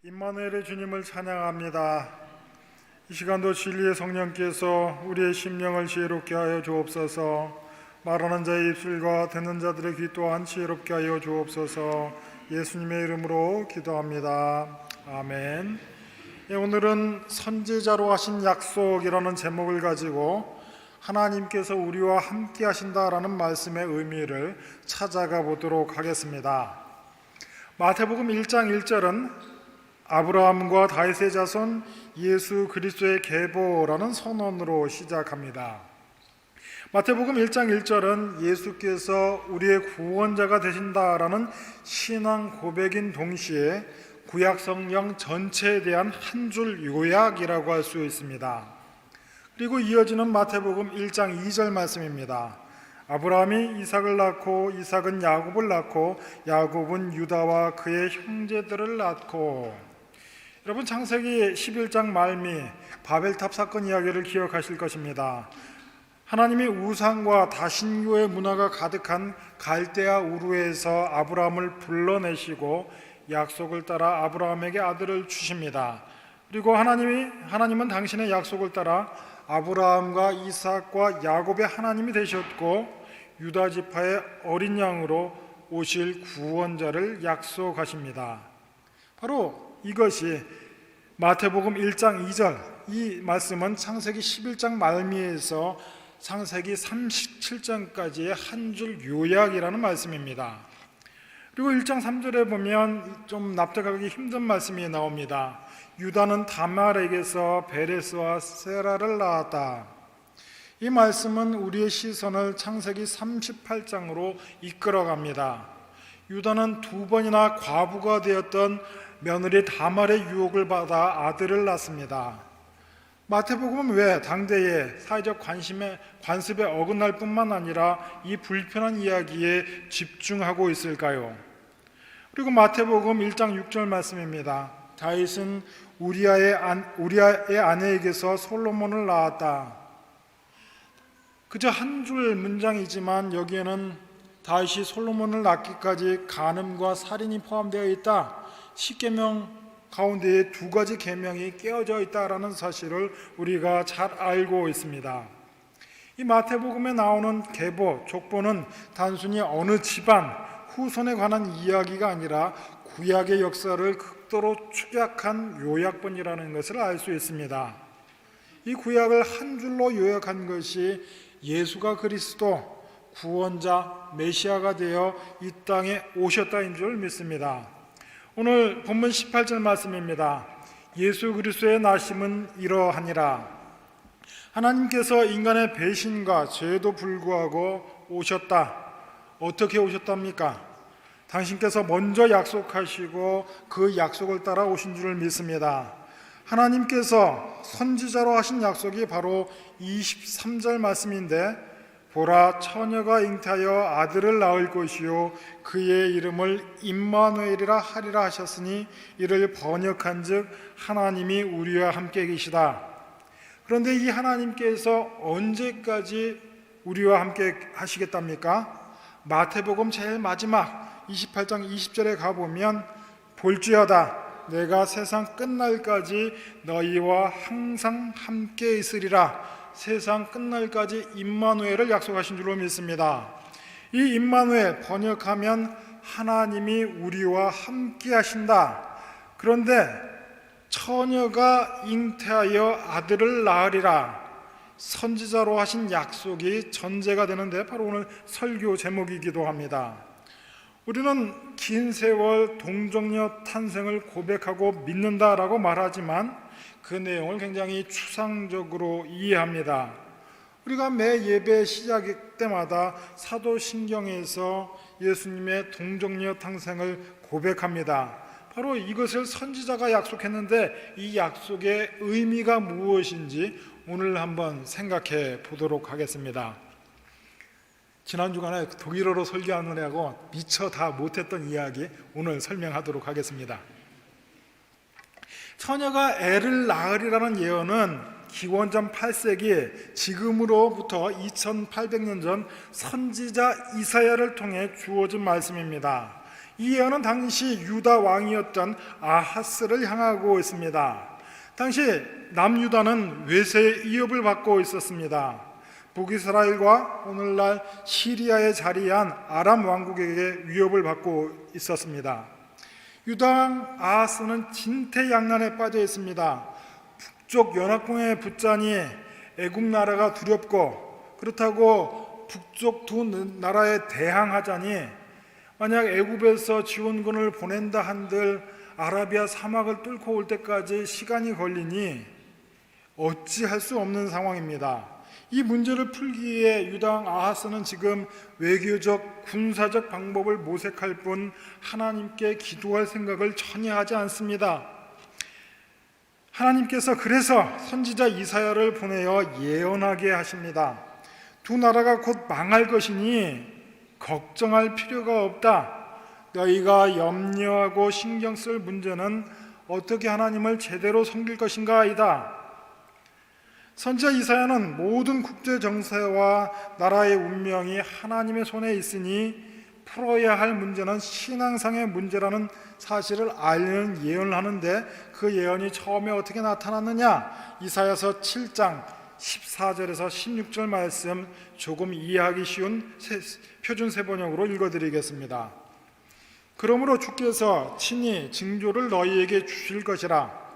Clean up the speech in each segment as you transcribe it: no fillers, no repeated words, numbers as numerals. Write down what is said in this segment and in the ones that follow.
임마누엘의 주님을 찬양합니다. 이 시간도 진리의 성령께서 우리의 심령을 지혜롭게 하여 주옵소서. 말하는 자의 입술과 듣는 자들의 귀 또한 지혜롭게 하여 주옵소서. 예수님의 이름으로 기도합니다. 아멘. 오늘은 선지자로 하신 약속이라는 제목을 가지고 하나님께서 우리와 함께 하신다라는 말씀의 의미를 찾아가 보도록 하겠습니다. 마태복음 1장 1절은 아브라함과 다윗의 자손 예수 그리스도의 계보라는 선언으로 시작합니다. 마태복음 1장 1절은 예수께서 우리의 구원자가 되신다라는 신앙 고백인 동시에 구약 성경 전체에 대한 한 줄 요약이라고 할 수 있습니다. 그리고 이어지는 마태복음 1장 2절 말씀입니다. 아브라함이 이삭을 낳고 이삭은 야곱을 낳고 야곱은 유다와 그의 형제들을 낳고. 여러분, 창세기 11장 말미 바벨탑 사건 이야기를 기억하실 것입니다. 하나님이 우상과 다신교의 문화가 가득한 갈대아 우르에서 아브라함을 불러내시고 약속을 따라 아브라함에게 아들을 주십니다. 그리고 하나님은 당신의 약속을 따라 아브라함과 이삭과 야곱의 하나님이 되셨고 유다 지파의 어린 양으로 오실 구원자를 약속하십니다. 바로 이것이 마태복음 1장 2절, 이 말씀은 창세기 11장 말미에서 창세기 37장까지의 한 줄 요약이라는 말씀입니다. 그리고 1장 3절에 보면 좀 납득하기 힘든 말씀이 나옵니다. 유다는 다말에게서 베레스와 세라를 낳았다. 이 말씀은 우리의 시선을 창세기 38장으로 이끌어갑니다. 유다는 두 번이나 과부가 되었던 며느리 다말의 유혹을 받아 아들을 낳습니다. 마태복음은 왜 당대의 사회적 관습에 어긋날 뿐만 아니라 이 불편한 이야기에 집중하고 있을까요? 그리고 마태복음 1장 6절 말씀입니다. 다윗은 우리아의 아내에게서 솔로몬을 낳았다. 그저 한 줄 문장이지만 여기에는 다윗이 솔로몬을 낳기까지 간음과 살인이 포함되어 있다. 10계명 가운데에 두 가지 계명이 깨어져 있다라는 사실을 우리가 잘 알고 있습니다. 이 마태복음에 나오는 계보, 족보는 단순히 어느 집안, 후손에 관한 이야기가 아니라 구약의 역사를 극도로 축약한 요약본이라는 것을 알 수 있습니다. 이 구약을 한 줄로 요약한 것이 예수가 그리스도, 구원자, 메시아가 되어 이 땅에 오셨다인 줄 믿습니다. 오늘 본문 18절 말씀입니다. 예수 그리스도의 나심은 이러하니라. 하나님께서 인간의 배신과 죄에도 불구하고 오셨다. 어떻게 오셨답니까? 당신께서 먼저 약속하시고 그 약속을 따라 오신 줄 믿습니다. 하나님께서 선지자로 하신 약속이 바로 23절 말씀인데, 보라, 처녀가 잉태하여 아들을 낳을 것이요 그의 이름을 임마누엘이라 하리라 하셨으니 이를 번역한즉 하나님이 우리와 함께 계시다. 그런데 이 하나님께서 언제까지 우리와 함께 하시겠답니까? 마태복음 제일 마지막 28장 20절에 가보면 볼지어다 내가 세상 끝날까지 너희와 항상 함께 있으리라. 세상 끝날까지 임마누엘을 약속하신 줄로 믿습니다. 이 임마누엘, 번역하면 하나님이 우리와 함께 하신다. 그런데 처녀가 잉태하여 아들을 낳으리라. 선지자로 하신 약속이 전제가 되는데 바로 오늘 설교 제목이기도 합니다. 우리는 긴 세월 동정녀 탄생을 고백하고 믿는다라고 말하지만 그 내용을 굉장히 추상적으로 이해합니다. 우리가 매 예배 시작 때마다 사도신경에서 예수님의 동정녀 탄생을 고백합니다. 바로 이것을 선지자가 약속했는데 이 약속의 의미가 무엇인지 오늘 한번 생각해 보도록 하겠습니다. 지난 주간에 독일어로 설교하느라고 미처 다 못했던 이야기 오늘 설명하도록 하겠습니다. 처녀가 애를 낳으리라는 예언은 기원전 8세기, 지금으로부터 2800년 전 선지자 이사야를 통해 주어진 말씀입니다. 이 예언은 당시 유다 왕이었던 아하스를 향하고 있습니다. 당시 남유다는 외세의 위협을 받고 있었습니다. 북이스라엘과 오늘날 시리아에 자리한 아람 왕국에게 위협을 받고 있었습니다. 유다 왕 아하스는 진퇴양난에 빠져 있습니다. 북쪽 연합군에 붙자니 애굽 나라가 두렵고, 그렇다고 북쪽 두 나라에 대항하자니 만약 애굽에서 지원군을 보낸다 한들 아라비아 사막을 뚫고 올 때까지 시간이 걸리니 어찌할 수 없는 상황입니다. 이 문제를 풀기 위해 유다 왕 아하스는 지금 외교적, 군사적 방법을 모색할 뿐 하나님께 기도할 생각을 전혀 하지 않습니다. 하나님께서 그래서 선지자 이사야를 보내어 예언하게 하십니다. 두 나라가 곧 망할 것이니 걱정할 필요가 없다. 너희가 염려하고 신경 쓸 문제는 어떻게 하나님을 제대로 섬길 것인가이다. 선지자 이사야는 모든 국제 정세와 나라의 운명이 하나님의 손에 있으니 풀어야 할 문제는 신앙상의 문제라는 사실을 알리는 예언을 하는데, 그 예언이 처음에 어떻게 나타났느냐? 이사야서 7장 14절에서 16절 말씀 조금 이해하기 쉬운 표준 세번역으로 읽어드리겠습니다. 그러므로 주께서 친히 징조를 너희에게 주실 것이라.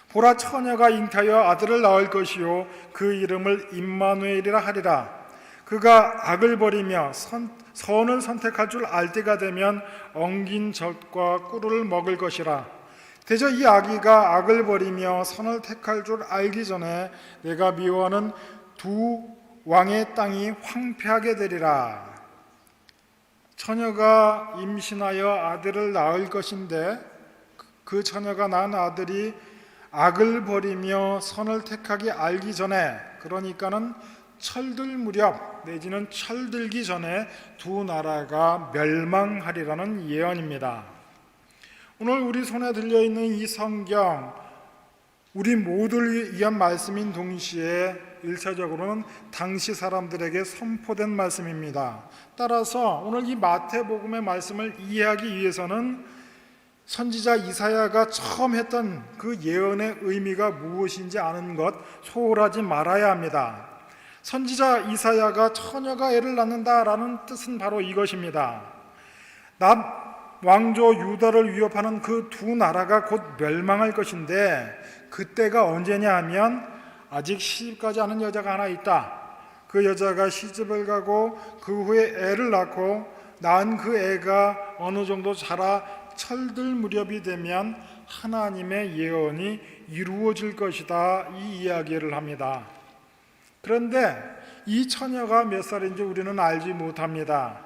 보라, 처녀가 잉타하여 아들을 낳을 것이요 그 이름을 임마누엘이라 하리라. 그가 악을 버리며 선을 선택할 줄 알 때가 되면 엉긴 젖과 꿀을 먹을 것이라. 대저 이 아기가 악을 버리며 선을 택할 줄 알기 전에 내가 미워하는 두 왕의 땅이 황폐하게 되리라. 처녀가 임신하여 아들을 낳을 것인데 그 처녀가 낳은 아들이 악을 버리며 선을 택하기 알기 전에, 그러니까는 철들 무렵 내지는 철들기 전에 두 나라가 멸망하리라는 예언입니다. 오늘 우리 손에 들려있는 이 성경, 우리 모두를 위한 말씀인 동시에 1차적으로는 당시 사람들에게 선포된 말씀입니다. 따라서 오늘 이 마태복음의 말씀을 이해하기 위해서는 선지자 이사야가 처음 했던 그 예언의 의미가 무엇인지 아는 것 소홀하지 말아야 합니다. 선지자 이사야가 처녀가 애를 낳는다라는 뜻은 바로 이것입니다. 남왕조 유다를 위협하는 그 두 나라가 곧 멸망할 것인데, 그때가 언제냐 하면 아직 시집가지 않은 여자가 하나 있다. 그 여자가 시집을 가고 그 후에 애를 낳고 낳은 그 애가 어느 정도 자라 철들 무렵이 되면 하나님의 예언이 이루어질 것이다, 이 이야기를 합니다. 그런데 이 처녀가 몇 살인지 우리는 알지 못합니다.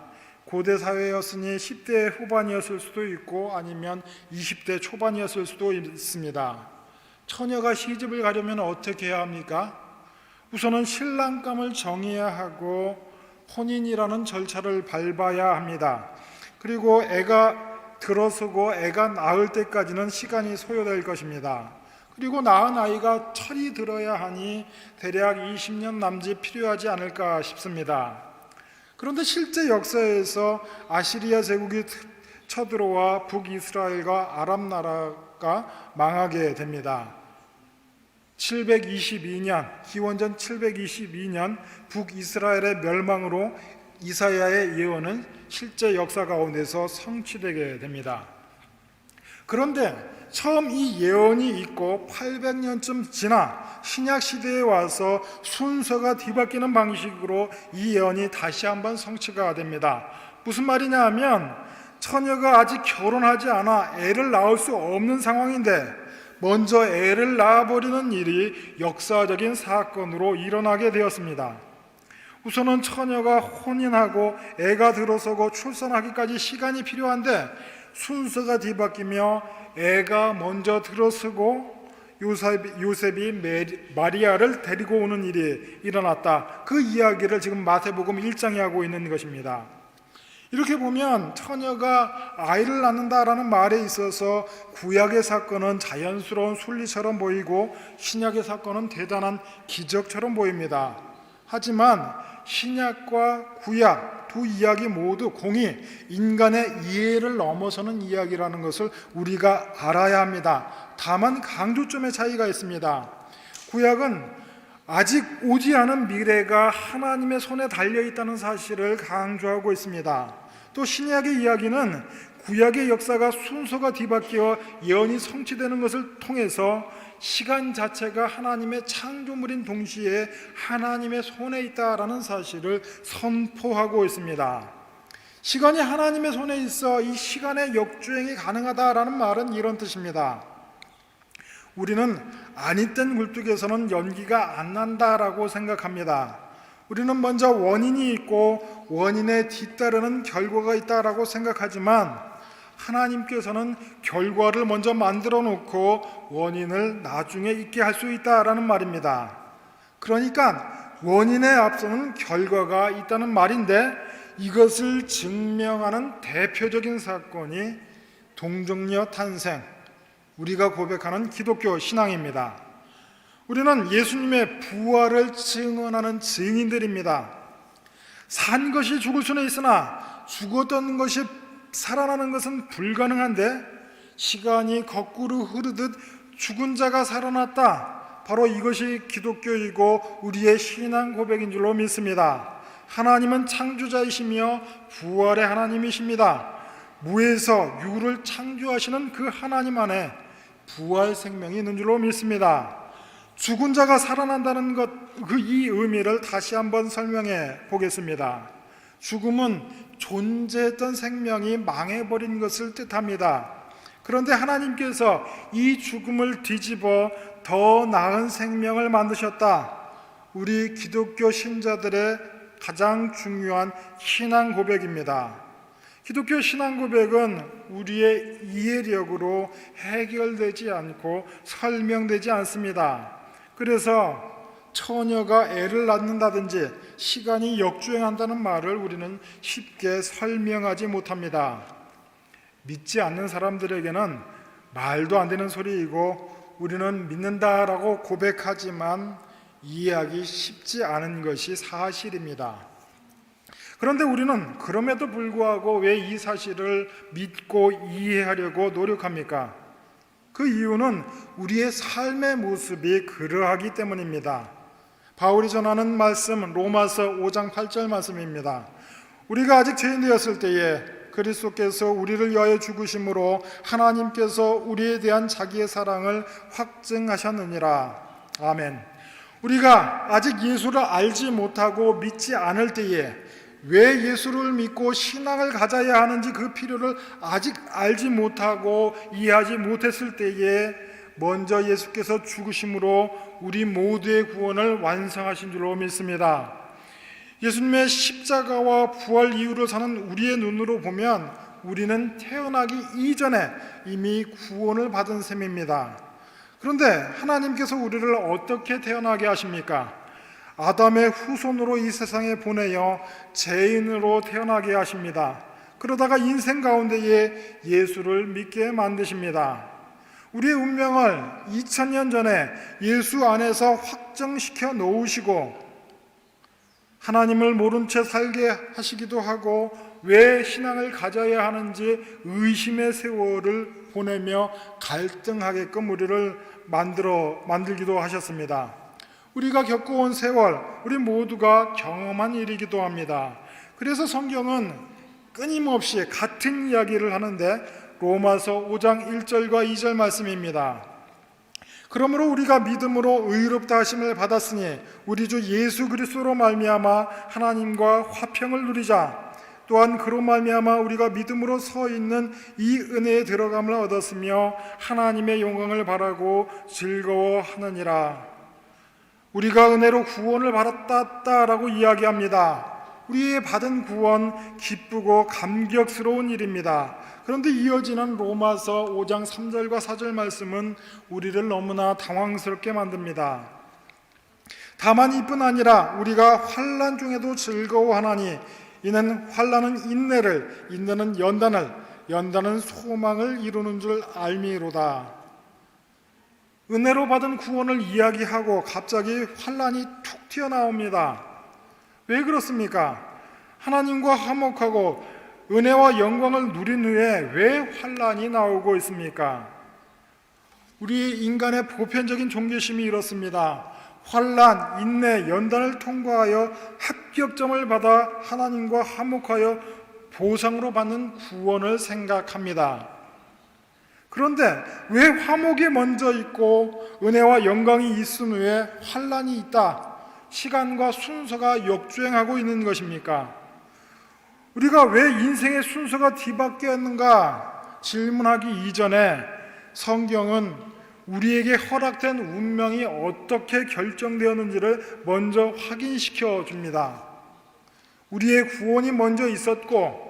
고대 사회였으니 10대 후반이었을 수도 있고 아니면 20대 초반이었을 수도 있습니다. 처녀가 시집을 가려면 어떻게 해야 합니까? 우선은 신랑감을 정해야 하고 혼인이라는 절차를 밟아야 합니다. 그리고 애가 들어서고 애가 낳을 때까지는 시간이 소요될 것입니다. 그리고 낳은 아이가 철이 들어야 하니 대략 20년 남짓 필요하지 않을까 싶습니다. 그런데 실제 역사에서 아시리아 제국이 쳐들어와 북이스라엘과 아랍 나라가 망하게 됩니다. 722년, 기원전 722년 북이스라엘의 멸망으로 이사야의 예언은 실제 역사 가운데서 성취되게 됩니다. 그런데 처음 이 예언이 있고 800년쯤 지나 신약 시대에 와서 순서가 뒤바뀌는 방식으로 이 예언이 다시 한번 성취가 됩니다. 무슨 말이냐 하면 처녀가 아직 결혼하지 않아 애를 낳을 수 없는 상황인데 먼저 애를 낳아버리는 일이 역사적인 사건으로 일어나게 되었습니다. 우선은 처녀가 혼인하고 애가 들어서고 출산하기까지 시간이 필요한데 순서가 뒤바뀌며 애가 먼저 들어서고 요셉이 마리아를 데리고 오는 일이 일어났다. 그 이야기를 지금 마태복음 1장이 하고 있는 것입니다. 이렇게 보면 처녀가 아이를 낳는다라는 말에 있어서 구약의 사건은 자연스러운 순리처럼 보이고 신약의 사건은 대단한 기적처럼 보입니다. 하지만 신약과 구약 두 이야기 모두 공히 인간의 이해를 넘어서는 이야기라는 것을 우리가 알아야 합니다. 다만 강조점의 차이가 있습니다. 구약은 아직 오지 않은 미래가 하나님의 손에 달려있다는 사실을 강조하고 있습니다. 또 신약의 이야기는 구약의 역사가 순서가 뒤바뀌어 예언이 성취되는 것을 통해서 시간 자체가 하나님의 창조물인 동시에 하나님의 손에 있다라는 사실을 선포하고 있습니다. 시간이 하나님의 손에 있어 이 시간의 역주행이 가능하다라는 말은 이런 뜻입니다. 우리는 아니땐 굴뚝에서는 연기가 안 난다라고 생각합니다. 우리는 먼저 원인이 있고 원인에 뒤따르는 결과가 있다라고 생각하지만 하나님께서는 결과를 먼저 만들어 놓고 원인을 나중에 있게 할 수 있다라는 말입니다. 그러니까 원인에 앞서는 결과가 있다는 말인데 이것을 증명하는 대표적인 사건이 동정녀 탄생, 우리가 고백하는 기독교 신앙입니다. 우리는 예수님의 부활을 증언하는 증인들입니다. 산 것이 죽을 수는 있으나 죽었던 것이 살아나는 것은 불가능한데 시간이 거꾸로 흐르듯 죽은 자가 살아났다. 바로 이것이 기독교이고 우리의 신앙 고백인 줄로 믿습니다. 하나님은 창조자이시며 부활의 하나님이십니다. 무에서 유를 창조하시는 그 하나님 안에 부활 생명이 있는 줄로 믿습니다. 죽은 자가 살아난다는 것, 이 의미를 다시 한번 설명해 보겠습니다. 죽음은 존재했던 생명이 망해버린 것을 뜻합니다. 그런데 하나님께서 이 죽음을 뒤집어 더 나은 생명을 만드셨다. 우리 기독교 신자들의 가장 중요한 신앙 고백입니다. 기독교 신앙 고백은 우리의 이해력으로 해결되지 않고 설명되지 않습니다. 그래서 처녀가 애를 낳는다든지 시간이 역주행한다는 말을 우리는 쉽게 설명하지 못합니다. 믿지 않는 사람들에게는 말도 안 되는 소리이고 우리는 믿는다라고 고백하지만 이해하기 쉽지 않은 것이 사실입니다. 그런데 우리는 그럼에도 불구하고 왜 이 사실을 믿고 이해하려고 노력합니까? 그 이유는 우리의 삶의 모습이 그러하기 때문입니다. 바울이 전하는 말씀 로마서 5장 8절 말씀입니다. 우리가 아직 죄인되었을 때에 그리스도께서 우리를 위하여 죽으심으로 하나님께서 우리에 대한 자기의 사랑을 확증하셨느니라. 아멘. 우리가 아직 예수를 알지 못하고 믿지 않을 때에 왜 예수를 믿고 신앙을 가져야 하는지 그 필요를 아직 알지 못하고 이해하지 못했을 때에 먼저 예수께서 죽으심으로 우리 모두의 구원을 완성하신 줄로 믿습니다. 예수님의 십자가와 부활 이후로 사는 우리의 눈으로 보면 우리는 태어나기 이전에 이미 구원을 받은 셈입니다. 그런데 하나님께서 우리를 어떻게 태어나게 하십니까? 아담의 후손으로 이 세상에 보내어 죄인으로 태어나게 하십니다. 그러다가 인생 가운데에 예수를 믿게 만드십니다. 우리의 운명을 2000년 전에 예수 안에서 확정시켜 놓으시고 하나님을 모른 채 살게 하시기도 하고 왜 신앙을 가져야 하는지 의심의 세월을 보내며 갈등하게끔 우리를 만들기도 하셨습니다. 우리가 겪어온 세월, 우리 모두가 경험한 일이기도 합니다. 그래서 성경은 끊임없이 같은 이야기를 하는데 로마서 5장 1절과 2절 말씀입니다. 그러므로 우리가 믿음으로 의롭다 하심을 받았으니 우리 주 예수 그리스도로 말미암아 하나님과 화평을 누리자. 또한 그로 말미암아 우리가 믿음으로 서 있는 이 은혜에 들어감을 얻었으며 하나님의 영광을 바라고 즐거워하느니라. 우리가 은혜로 구원을 받았다라고 이야기합니다. 우리의 받은 구원 기쁘고 감격스러운 일입니다. 그런데 이어지는 로마서 5장 3절과 4절 말씀은 우리를 너무나 당황스럽게 만듭니다. 다만 이뿐 아니라 우리가 환난 중에도 즐거워하나니 이는 환난은 인내를, 인내는 연단을, 연단은 소망을 이루는 줄 알미로다. 은혜로 받은 구원을 이야기하고 갑자기 환난이 툭 튀어나옵니다. 왜 그렇습니까? 하나님과 화목하고 은혜와 영광을 누린 후에 왜 환난이 나오고 있습니까? 우리 인간의 보편적인 종교심이 이렇습니다. 환난, 인내, 연단을 통과하여 합격점을 받아 하나님과 화목하여 보상으로 받는 구원을 생각합니다. 그런데 왜 화목이 먼저 있고 은혜와 영광이 있은 후에 환난이 있다? 시간과 순서가 역주행하고 있는 것입니까? 우리가 왜 인생의 순서가 뒤바뀌었는가 질문하기 이전에 성경은 우리에게 허락된 운명이 어떻게 결정되었는지를 먼저 확인시켜 줍니다. 우리의 구원이 먼저 있었고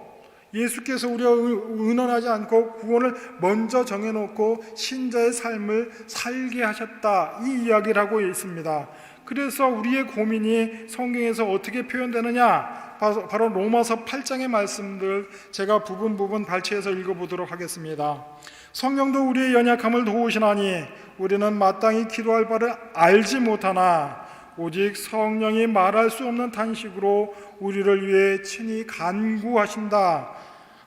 예수께서 우리와 의논하지 않고 구원을 먼저 정해놓고 신자의 삶을 살게 하셨다, 이 이야기를 하고 있습니다. 그래서 우리의 고민이 성경에서 어떻게 표현되느냐, 바로 로마서 8장의 말씀들 제가 부분 발췌해서 읽어보도록 하겠습니다. 성령도 우리의 연약함을 도우시나니 우리는 마땅히 기도할 바를 알지 못하나 오직 성령이 말할 수 없는 탄식으로 우리를 위해 친히 간구하신다.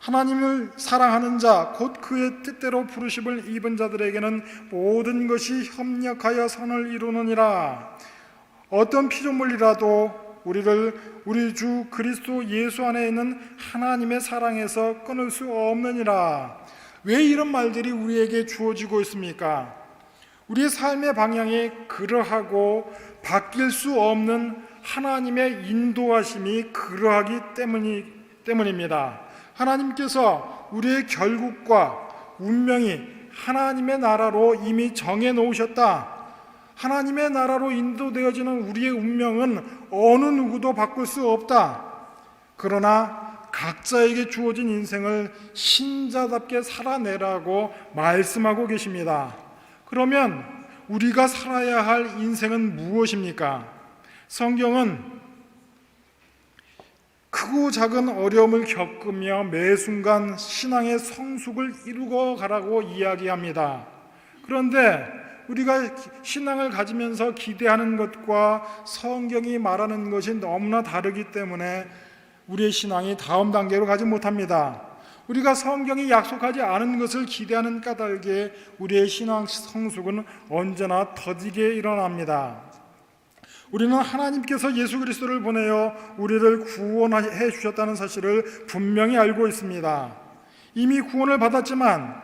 하나님을 사랑하는 자, 곧 그의 뜻대로 부르심을 입은 자들에게는 모든 것이 협력하여 선을 이루느니라. 어떤 피조물이라도 우리 주 그리스도 예수 안에 있는 하나님의 사랑에서 끊을 수 없느니라. 왜 이런 말들이 우리에게 주어지고 있습니까? 우리의 삶의 방향이 그러하고 바뀔 수 없는 하나님의 인도하심이 그러하기 때문입니다. 하나님께서 우리의 결국과 운명이 하나님의 나라로 이미 정해 놓으셨다. 하나님의 나라로 인도되어지는 우리의 운명은 어느 누구도 바꿀 수 없다. 그러나 각자에게 주어진 인생을 신자답게 살아내라고 말씀하고 계십니다. 그러면 우리가 살아야 할 인생은 무엇입니까? 성경은 크고 작은 어려움을 겪으며 매 순간 신앙의 성숙을 이루고 가라고 이야기합니다. 그런데 우리가 신앙을 가지면서 기대하는 것과 성경이 말하는 것이 너무나 다르기 때문에 우리의 신앙이 다음 단계로 가지 못합니다. 우리가 성경이 약속하지 않은 것을 기대하는 까닭에 우리의 신앙 성숙은 언제나 더디게 일어납니다. 우리는 하나님께서 예수 그리스도를 보내어 우리를 구원해 주셨다는 사실을 분명히 알고 있습니다. 이미 구원을 받았지만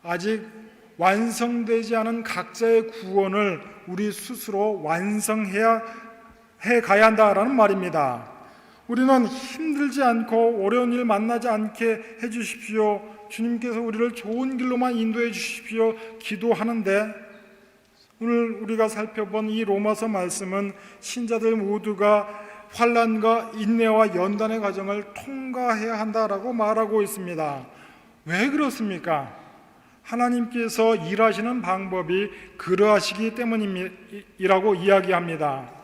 아직 완성되지 않은 각자의 구원을 우리 스스로 완성해야 가야 한다라는 말입니다. 우리는 힘들지 않고 어려운 일 만나지 않게 해주십시오, 주님께서 우리를 좋은 길로만 인도해 주십시오 기도하는데, 오늘 우리가 살펴본 이 로마서 말씀은 신자들 모두가 환난과 인내와 연단의 과정을 통과해야 한다라고 말하고 있습니다. 왜 그렇습니까? 하나님께서 일하시는 방법이 그러하시기 때문이라고 이야기합니다.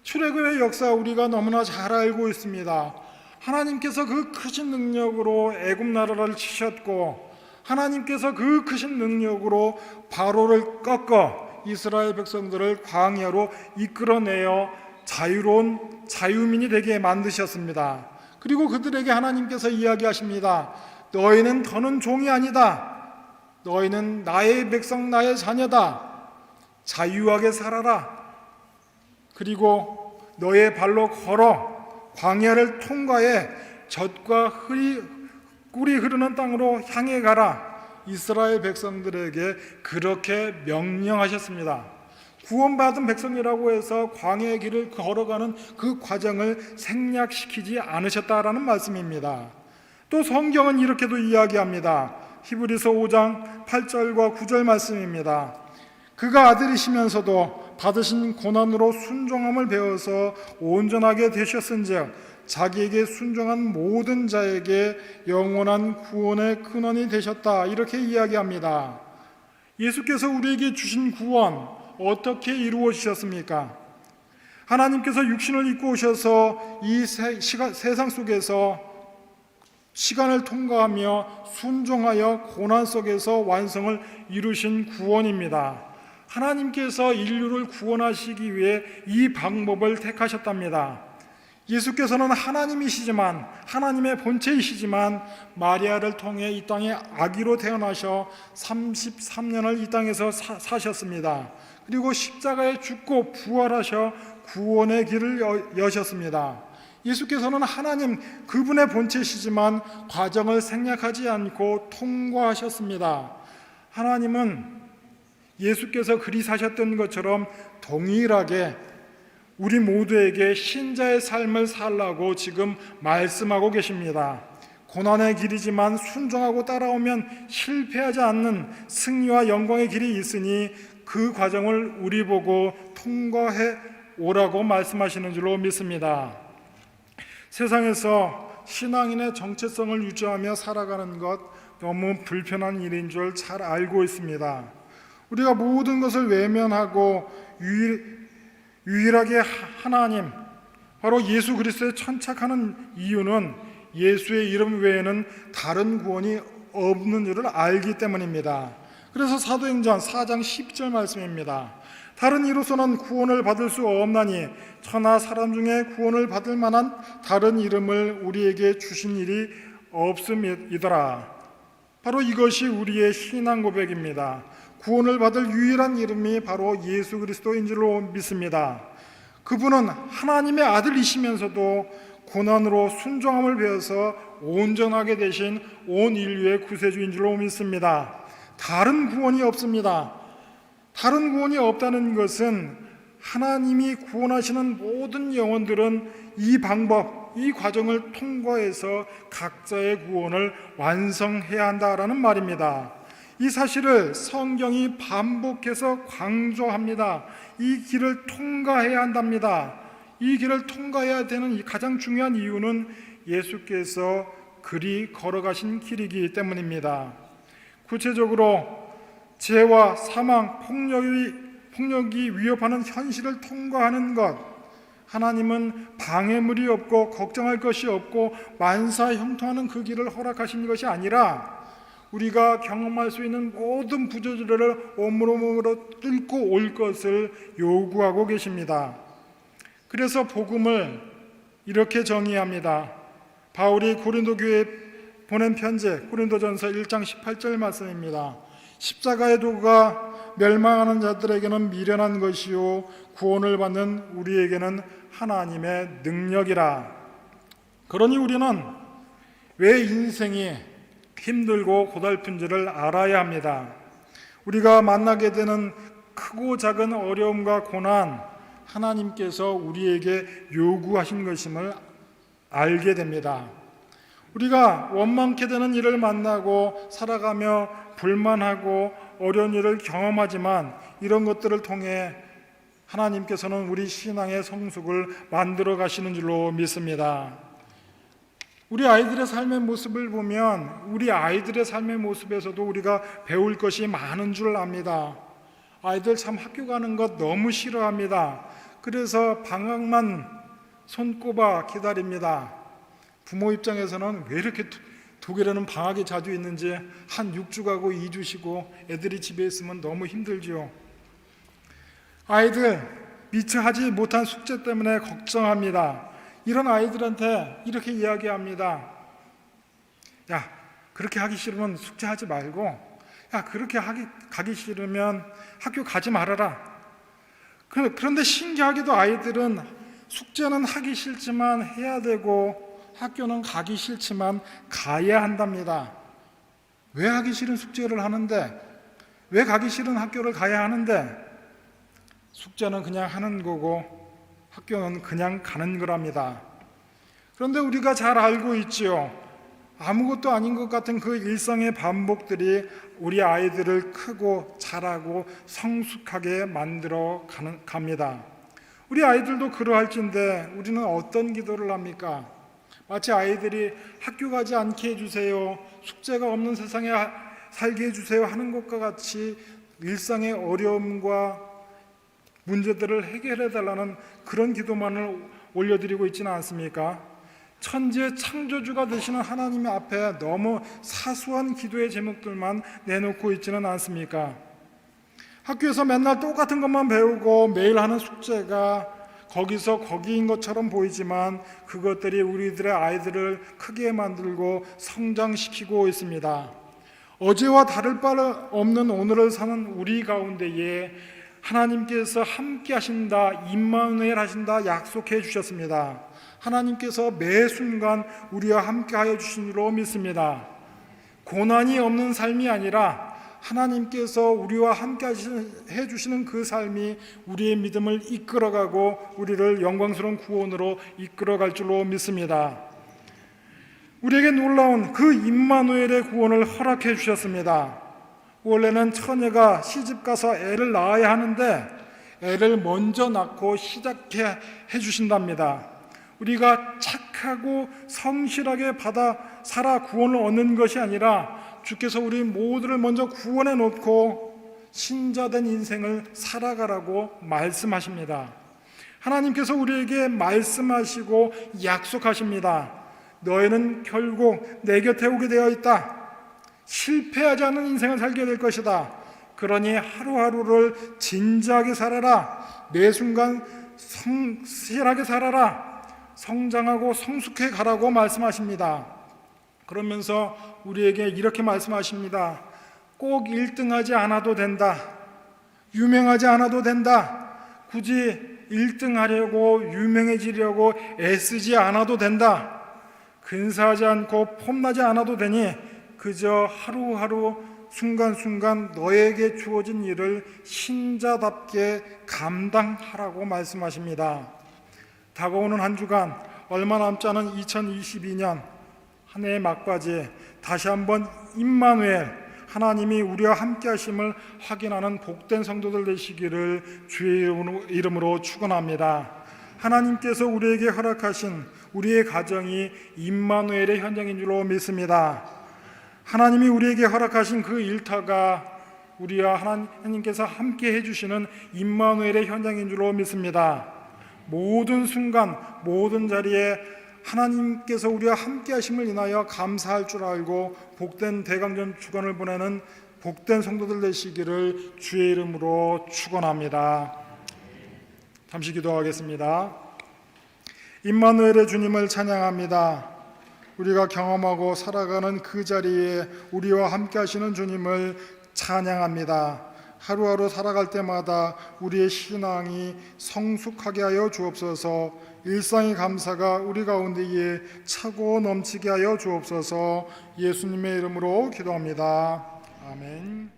출애굽의 역사 우리가 너무나 잘 알고 있습니다. 하나님께서 그 크신 능력으로 애굽 나라를 치셨고, 하나님께서 그 크신 능력으로 바로를 꺾어 이스라엘 백성들을 광야로 이끌어내어 자유로운 자유민이 되게 만드셨습니다. 그리고 그들에게 하나님께서 이야기하십니다. 너희는 더는 종이 아니다. 너희는 나의 백성, 나의 자녀다. 자유하게 살아라. 그리고 너의 발로 걸어 광야를 통과해 젖과 꿀이 흐르는 땅으로 향해 가라. 이스라엘 백성들에게 그렇게 명령하셨습니다. 구원받은 백성이라고 해서 광야의 길을 걸어가는 그 과정을 생략시키지 않으셨다라는 말씀입니다. 또 성경은 이렇게도 이야기합니다. 히브리서 5장 8절과 9절 말씀입니다. 그가 아들이시면서도 받으신 고난으로 순종함을 배워서 온전하게 되셨은즉 자기에게 순종한 모든 자에게 영원한 구원의 근원이 되셨다, 이렇게 이야기합니다. 예수께서 우리에게 주신 구원 어떻게 이루어지셨습니까? 하나님께서 육신을 입고 오셔서 이 세상 속에서 시간을 통과하며 순종하여 고난 속에서 완성을 이루신 구원입니다. 하나님께서 인류를 구원하시기 위해 이 방법을 택하셨답니다. 예수께서는 하나님이시지만, 하나님의 본체이시지만 마리아를 통해 이 땅에 아기로 태어나셔 33년을 이 땅에서 사셨습니다. 그리고 십자가에 죽고 부활하셔 구원의 길을 여셨습니다. 예수께서는 하나님, 그분의 본체시지만 과정을 생략하지 않고 통과하셨습니다. 하나님은 예수께서 그리 사셨던 것처럼 동일하게 우리 모두에게 신자의 삶을 살라고 지금 말씀하고 계십니다. 고난의 길이지만 순종하고 따라오면 실패하지 않는 승리와 영광의 길이 있으니 그 과정을 우리 보고 통과해 오라고 말씀하시는 줄로 믿습니다. 세상에서 신앙인의 정체성을 유지하며 살아가는 것 너무 불편한 일인 줄 잘 알고 있습니다. 우리가 모든 것을 외면하고 유일하게 하나님, 바로 예수 그리스도에 천착하는 이유는 예수의 이름 외에는 다른 구원이 없는 줄을 알기 때문입니다. 그래서 사도행전 4장 10절 말씀입니다. 다른 이로서는 구원을 받을 수 없나니 천하 사람 중에 구원을 받을 만한 다른 이름을 우리에게 주신 일이 없음이더라. 바로 이것이 우리의 신앙 고백입니다. 구원을 받을 유일한 이름이 바로 예수 그리스도인 줄로 믿습니다. 그분은 하나님의 아들이시면서도 고난으로 순종함을 배워서 온전하게 되신 온 인류의 구세주인 줄로 믿습니다. 다른 구원이 없습니다. 다른 구원이 없다는 것은 하나님이 구원하시는 모든 영혼들은 이 방법, 이 과정을 통과해서 각자의 구원을 완성해야 한다라는 말입니다. 이 사실을 성경이 반복해서 강조합니다. 이 길을 통과해야 한답니다. 이 길을 통과해야 되는 가장 중요한 이유는 예수께서 그리 걸어가신 길이기 때문입니다. 구체적으로 죄와 사망, 폭력이 위협하는 현실을 통과하는 것, 하나님은 방해물이 없고 걱정할 것이 없고 만사 형통하는 그 길을 허락하신 것이 아니라 우리가 경험할 수 있는 모든 부조리를 몸으로 뚫고 올 것을 요구하고 계십니다. 그래서 복음을 이렇게 정의합니다. 바울이 고린도 교회에 보낸 편지 고린도전서 1장 18절 말씀입니다. 십자가의 도가 멸망하는 자들에게는 미련한 것이요 구원을 받는 우리에게는 하나님의 능력이라. 그러니 우리는 왜 인생이 힘들고 고달픈지를 알아야 합니다. 우리가 만나게 되는 크고 작은 어려움과 고난, 하나님께서 우리에게 요구하신 것임을 알게 됩니다. 우리가 원망케 되는 일을 만나고 살아가며 불만하고 어려운 일을 경험하지만 이런 것들을 통해 하나님께서는 우리 신앙의 성숙을 만들어 가시는 줄로 믿습니다. 우리 아이들의 삶의 모습을 보면 우리 아이들의 삶의 모습에서도 우리가 배울 것이 많은 줄 압니다. 아이들 참 학교 가는 것 너무 싫어합니다. 그래서 방학만 손꼽아 기다립니다. 부모 입장에서는 왜 이렇게 독일에는 방학이 자주 있는지 한 6주 가고 2주 쉬고 애들이 집에 있으면 너무 힘들죠. 아이들 미처 하지 못한 숙제 때문에 걱정합니다. 이런 아이들한테 이렇게 이야기합니다. 야, 그렇게 하기 싫으면 숙제하지 말고, 야, 그렇게 가기 싫으면 학교 가지 말아라. 그런데 신기하게도 아이들은 숙제는 하기 싫지만 해야 되고 학교는 가기 싫지만 가야 한답니다. 왜 하기 싫은 숙제를 하는데, 왜 가기 싫은 학교를 가야 하는데, 숙제는 그냥 하는 거고 학교는 그냥 가는 거랍니다. 그런데 우리가 잘 알고 있지요. 아무것도 아닌 것 같은 그 일상의 반복들이 우리 아이들을 크고 자라고 성숙하게 만들어 갑니다. 우리 아이들도 그러할진데 우리는 어떤 기도를 합니까? 마치 아이들이 학교 가지 않게 해주세요, 숙제가 없는 세상에 살게 해주세요 하는 것과 같이 일상의 어려움과 문제들을 해결해달라는 그런 기도만을 올려드리고 있지는 않습니까? 천지의 창조주가 되시는 하나님 앞에 너무 사소한 기도의 제목들만 내놓고 있지는 않습니까? 학교에서 맨날 똑같은 것만 배우고 매일 하는 숙제가 거기서 거기인 것처럼 보이지만 그것들이 우리들의 아이들을 크게 만들고 성장시키고 있습니다. 어제와 다를 바 없는 오늘을 사는 우리 가운데에 하나님께서 함께 하신다, 임마누엘 하신다 약속해 주셨습니다. 하나님께서 매 순간 우리와 함께 하여 주신 줄로 믿습니다. 고난이 없는 삶이 아니라 하나님께서 우리와 함께 해 주시는 그 삶이 우리의 믿음을 이끌어가고 우리를 영광스러운 구원으로 이끌어갈 줄로 믿습니다. 우리에게 놀라운 그 임마누엘의 구원을 허락해 주셨습니다. 원래는 처녀가 시집가서 애를 낳아야 하는데 애를 먼저 낳고 시작해 주신답니다. 우리가 착하고 성실하게 받아 살아 구원을 얻는 것이 아니라 주께서 우리 모두를 먼저 구원해 놓고 신자된 인생을 살아가라고 말씀하십니다. 하나님께서 우리에게 말씀하시고 약속하십니다. 너희는 결국 내 곁에 오게 되어 있다. 실패하지 않는 인생을 살게 될 것이다. 그러니 하루하루를 진지하게 살아라. 매 순간 성실하게 살아라. 성장하고 성숙해 가라고 말씀하십니다. 그러면서 우리에게 이렇게 말씀하십니다. 꼭 1등하지 않아도 된다. 유명하지 않아도 된다. 굳이 1등하려고 유명해지려고 애쓰지 않아도 된다. 근사하지 않고 폼나지 않아도 되니 그저 하루하루 순간순간 너에게 주어진 일을 신자답게 감당하라고 말씀하십니다. 다가오는 한 주간 얼마 남지 않은 2022년 한 해의 막바지 다시 한번 임마누엘 하나님이 우리와 함께 하심을 확인하는 복된 성도들 되시기를 주의 이름으로 축원합니다. 하나님께서 우리에게 허락하신 우리의 가정이 임마누엘의 현장인 줄로 믿습니다. 하나님이 우리에게 허락하신 그 일터가 우리와 하나님께서 함께 해주시는 임마누엘의 현장인 줄로 믿습니다. 모든 순간 모든 자리에 하나님께서 우리와 함께 하심을 인하여 감사할 줄 알고 복된 대강전 주간을 보내는 복된 성도들 되시기를 주의 이름으로 축원합니다. 잠시 기도하겠습니다. 임마누엘의 주님을 찬양합니다. 우리가 경험하고 살아가는 그 자리에 우리와 함께 하시는 주님을 찬양합니다. 하루하루 살아갈 때마다 우리의 신앙이 성숙하게 하여 주옵소서. 일상의 감사가 우리 가운데에 차고 넘치게 하여 주옵소서. 예수님의 이름으로 기도합니다. 아멘.